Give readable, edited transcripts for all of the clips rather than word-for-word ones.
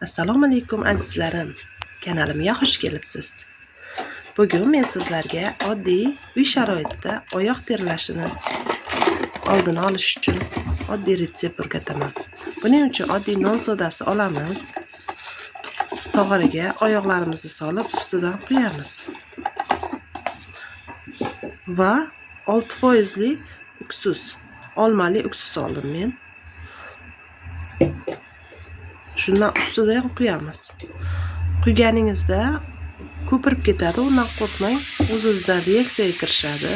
Assalomu alaykum azizlarim. Kanalimga xush kelibsiz. Bugun men sizlarga oddiy uy sharoitida oyoq terlashini oldini olish uchun oddiy retsept o'rgataman. Buning uchun oddiy non sodasi olamiz. Tog'origa oyoqlarimizni solib, ustidan quyamiz. Va 6% uksus, olmali uksus oldim men. Shundan ustidan quyamiz. Quyganingizda ko'pirib ketadi, undan qo'rqmang, o'z-o'zidan reaksiyaga kirishadi.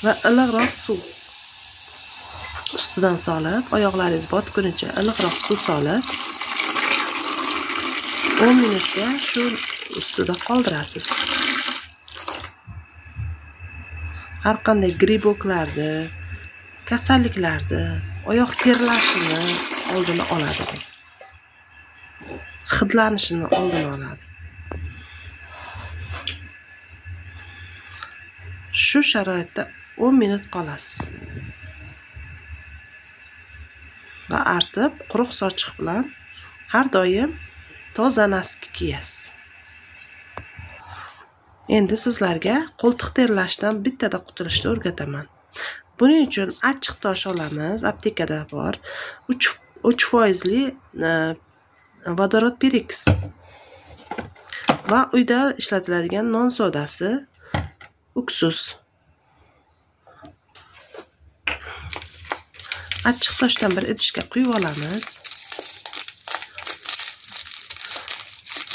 Va iliqroq suv ustidan solib, oyoqlaringiz botgunicha iliqroq suv solib 10 minutga shu ustida qoldirasiz. Har qanday griboklarni, kasalliklarni, oyoq terlashini oldini oladi. Hidlanishini oldini oladi. Shu sharoitda 10 minut qolasiz. Va artib, quruq sochiq bilan har doim toza naski kiyasiz. Endi sizlarga qo'ltiq terlashdan bittada qutulishni o'rgataman. Buning uchun achchiq tosh olamiz, aptekada bor. 3% vodorod pereks va uyda ishlatiladigan non sodasi, uksus. Achchiq toshdan bir idishga quyib olamiz.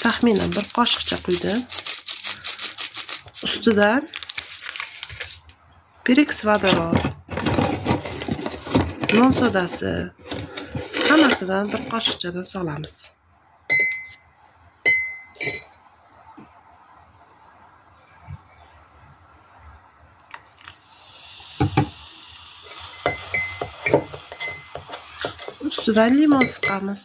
Taxminan bir qoshiqcha quydim. Ustidan pereks, vodorod, non sodasi, hammasidan bir qoshiqchadan solamiz. Ustidan limon siqamiz.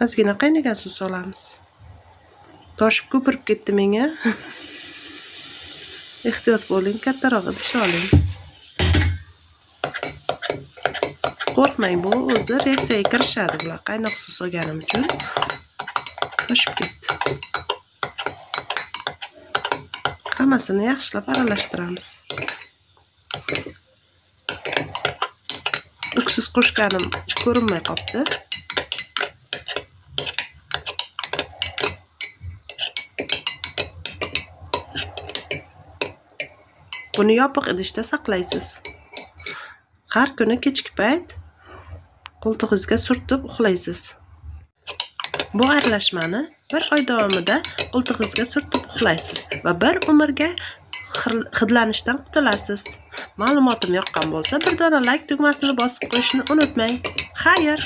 Ozgina qaynagan suv solamiz. Toshib ko'pirib ketdi menga. Ehtiyot bo'ling, kattaroq idish oling. Qo'rqmang, bu o'zi reaksiyaga kirishadi. Bular qaynoq suv solganim uchun toshib ketdi. Hammasini yaxshilab aralashtiramiz. Uksus qo'shganim ko'rinmay qoldi. Buni yopiq idishda saqlaysiz. Har kuni kechki payt qo'ltig'ingizga surtib uxlaysiz. Bu aralashmani bir oy davomida qo'ltig'ingizga surtib uxlaysiz va bir umrga hidlanishdan qutulasiz. Ma'lumotim yoqqan bo'lsa, bir dona like tugmasini bosib qo'yishni unutmang. Xayr!